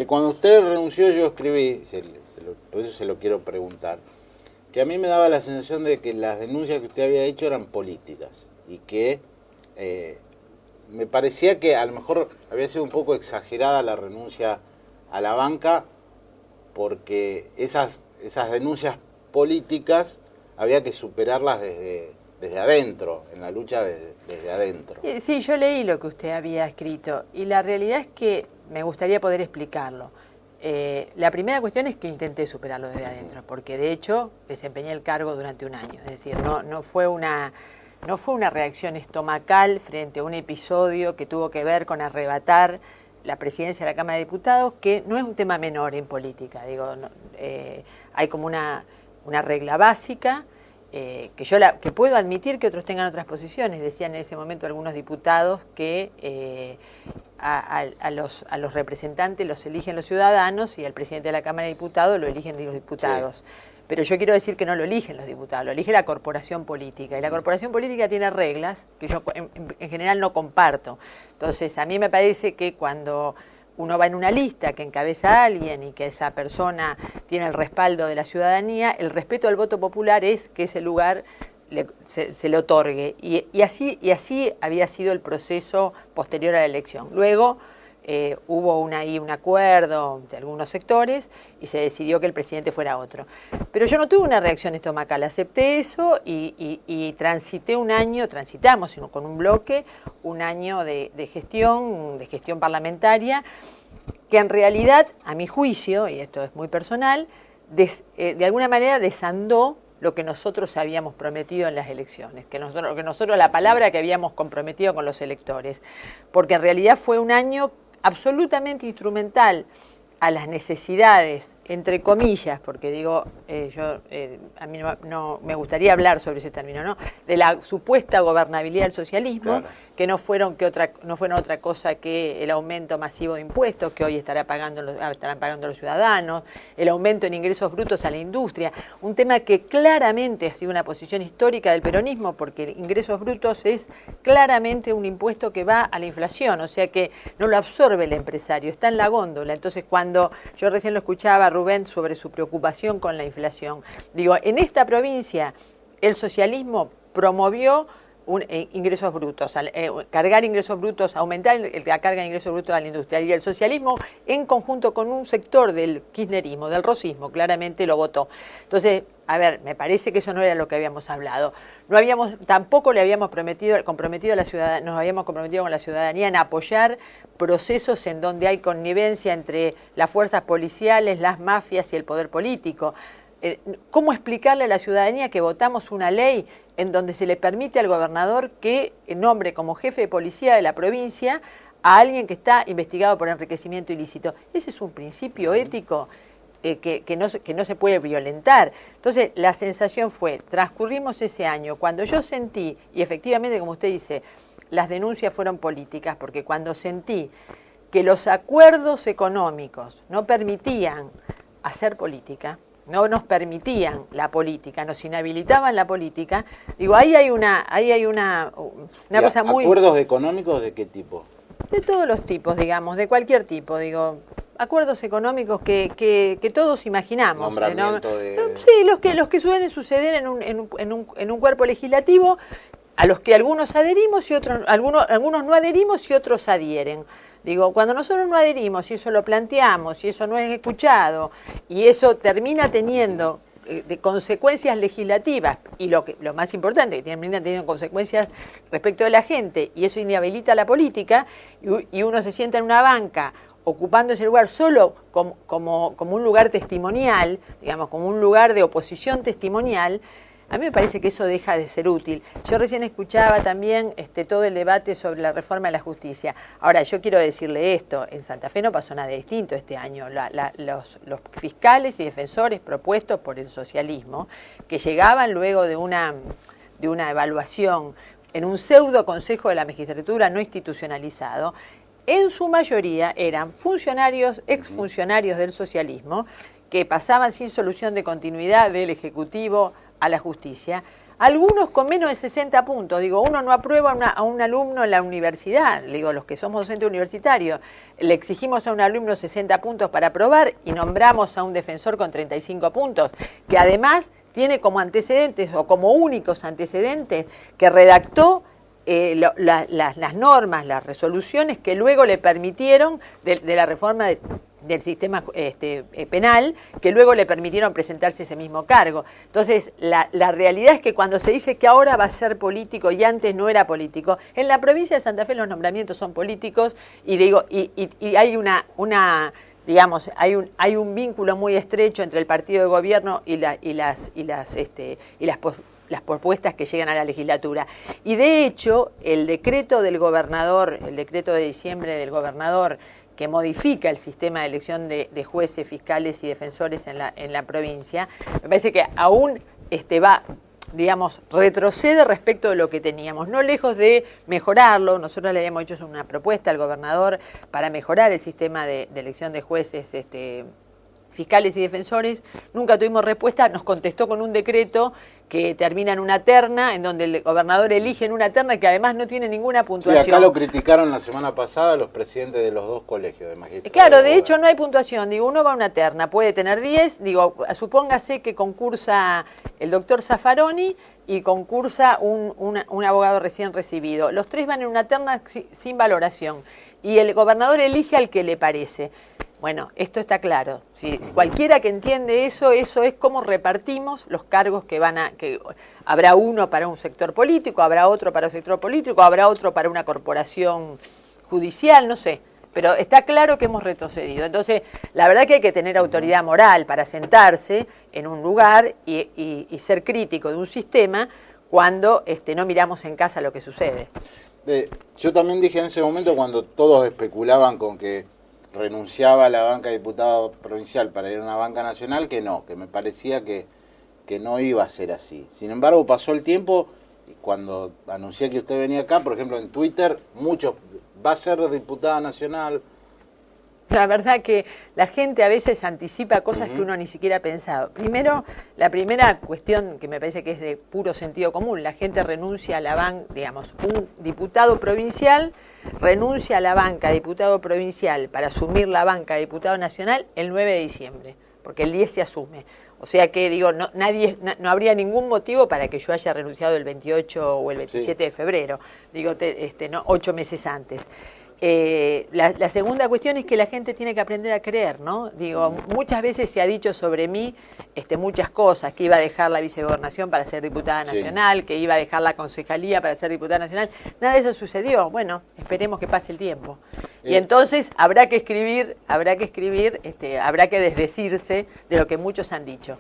Cuando usted renunció yo escribí, por eso se lo quiero preguntar, que a mí me daba la sensación de que las denuncias que usted había hecho eran políticas y que me parecía que a lo mejor había sido un poco exagerada la renuncia a la banca porque esas denuncias políticas había que superarlas desde adentro, en la lucha desde adentro. Sí, yo leí lo que usted había escrito y la realidad es que me gustaría poder explicarlo. La primera cuestión es que intenté superarlo desde adentro, porque de hecho desempeñé el cargo durante un año. Es decir, no fue una reacción estomacal frente a un episodio que tuvo que ver con arrebatar la presidencia de la Cámara de Diputados, que no es un tema menor en política. Digo, hay como una regla básica que puedo admitir que otros tengan otras posiciones. Decían en ese momento algunos diputados que a los representantes los eligen los ciudadanos y al presidente de la Cámara de Diputados lo eligen los diputados. Sí. Pero yo quiero decir que no lo eligen los diputados, lo elige la corporación política. Y la corporación política tiene reglas que yo en general no comparto. Entonces, a mí me parece que cuando uno va en una lista que encabeza a alguien y que esa persona tiene el respaldo de la ciudadanía, el respeto al voto popular es que ese lugar se le otorgue. Y así había sido el proceso posterior a la elección. Luego hubo un acuerdo de algunos sectores y se decidió que el presidente fuera otro. Pero yo no tuve una reacción estomacal, acepté eso y transitamos con un bloque, un año de gestión parlamentaria, que en realidad, a mi juicio, y esto es muy personal, de alguna manera desandó lo que nosotros habíamos prometido en las elecciones, que nosotros la palabra que habíamos comprometido con los electores, porque en realidad fue un año absolutamente instrumental a las necesidades, entre comillas, porque digo, a mí no me gustaría hablar sobre ese término, ¿no?, de la supuesta gobernabilidad del socialismo, claro, que no fueron otra cosa que el aumento masivo de impuestos que hoy estarán pagando los ciudadanos, el aumento en ingresos brutos a la industria, un tema que claramente ha sido una posición histórica del peronismo, porque ingresos brutos es claramente un impuesto que va a la inflación, o sea que no lo absorbe el empresario, está en la góndola. Entonces, cuando yo recién lo escuchaba a Rubén sobre su preocupación con la inflación, digo, en esta provincia el socialismo promovió ingresos brutos, cargar ingresos brutos, aumentar la carga de ingresos brutos a la industria, y el socialismo en conjunto con un sector del kirchnerismo, del rosismo, claramente lo votó. Entonces, a ver, me parece que eso no era lo que habíamos hablado. Tampoco le habíamos comprometido a la ciudadanía, nos habíamos comprometido con la ciudadanía en apoyar procesos en donde hay connivencia entre las fuerzas policiales, las mafias y el poder político. ¿Cómo explicarle a la ciudadanía que votamos una ley en donde se le permite al gobernador que nombre como jefe de policía de la provincia a alguien que está investigado por enriquecimiento ilícito? Ese es un principio ético que no se puede violentar. Entonces, la sensación fue, transcurrimos ese año, cuando yo sentí, y efectivamente, como usted dice, las denuncias fueron políticas, porque cuando sentí que los acuerdos económicos no permitían hacer política, no nos permitían la política, nos inhabilitaban la política, digo, ahí hay una cosa muy... ¿Acuerdos económicos de qué tipo? De todos los tipos, digamos, de cualquier tipo, digo, acuerdos económicos que todos imaginamos. Sí, los que suelen suceder en un cuerpo legislativo, a los que algunos adherimos y algunos no adherimos y otros adhieren. Digo, cuando nosotros no adherimos y eso lo planteamos y eso no es escuchado y eso termina teniendo de consecuencias legislativas y lo más importante, que termina teniendo consecuencias respecto de la gente y eso inhabilita la política y uno se sienta en una banca ocupando ese lugar solo como un lugar testimonial, digamos, como un lugar de oposición testimonial, a mí me parece que eso deja de ser útil. Yo recién escuchaba también todo el debate sobre la reforma de la justicia. Ahora, yo quiero decirle esto, en Santa Fe no pasó nada distinto este año. Los fiscales y defensores propuestos por el socialismo, que llegaban luego de una evaluación en un pseudo consejo de la magistratura no institucionalizado, en su mayoría eran funcionarios, exfuncionarios del socialismo, que pasaban sin solución de continuidad del Ejecutivo a la justicia. algunos con menos de 60 puntos. Digo, uno no aprueba a un alumno en la universidad. Digo, los que somos docentes universitarios, le exigimos a un alumno 60 puntos para aprobar y nombramos a un defensor con 35 puntos, que además tiene como antecedentes o como únicos antecedentes que redactó las normas, las resoluciones que luego le permitieron de la reforma del sistema penal, que luego le permitieron presentarse ese mismo cargo. Entonces, la realidad es que cuando se dice que ahora va a ser político y antes no era político, en la provincia de Santa Fe los nombramientos son políticos y digo y hay digamos, hay un vínculo muy estrecho entre el partido de gobierno y las propuestas que llegan a la legislatura. Y de hecho, el decreto del gobernador, el decreto de diciembre del gobernador, que modifica el sistema de elección de jueces, fiscales y defensores en la provincia, me parece que aún digamos, retrocede respecto de lo que teníamos, no lejos de mejorarlo. Nosotros le habíamos hecho una propuesta al gobernador para mejorar el sistema de elección de jueces, fiscales y defensores. Nunca tuvimos respuesta, nos contestó con un decreto que termina en una terna, en donde el gobernador elige en una terna que además no tiene ninguna puntuación. Sí, acá lo criticaron la semana pasada los presidentes de los dos colegios de magistrados. Claro, de hecho no hay puntuación, digo, uno va a una terna, puede tener 10, digo, supóngase que concursa el doctor Zaffaroni y concursa un abogado recién recibido. Los tres van en una terna sin valoración y el gobernador elige al que le parece. Bueno, esto está claro. Si cualquiera que entiende eso es cómo repartimos los cargos que habrá uno para un sector político, habrá otro para un sector político, habrá otro para una corporación judicial, no sé. Pero está claro que hemos retrocedido. Entonces, la verdad que hay que tener autoridad moral para sentarse en un lugar y ser crítico de un sistema cuando no miramos en casa lo que sucede. Yo también dije en ese momento, cuando todos especulaban con que renunciaba a la banca de diputado provincial para ir a una banca nacional, que no, que me parecía que no iba a ser así. Sin embargo, pasó el tiempo y cuando anuncié que usted venía acá, por ejemplo en Twitter, muchos, va a ser diputada nacional. La verdad que la gente a veces anticipa cosas que uno ni siquiera ha pensado. Primero, la primera cuestión que me parece que es de puro sentido común, la gente renuncia a la banca, digamos, un diputado provincial renuncia a la banca de diputado provincial para asumir la banca de diputado nacional el 9 de diciembre, porque el 10 se asume. O sea que, digo, no habría ningún motivo para que yo haya renunciado el 28 o el 27 de febrero, digo, 8 meses antes. La segunda cuestión es que la gente tiene que aprender a creer, ¿no? Digo, muchas veces se ha dicho sobre mí muchas cosas, que iba a dejar la vicegobernación para ser diputada nacional, que iba a dejar la concejalía para ser diputada nacional. Nada de eso sucedió. Bueno, esperemos que pase el tiempo. Y entonces habrá que escribir, habrá que desdecirse de lo que muchos han dicho.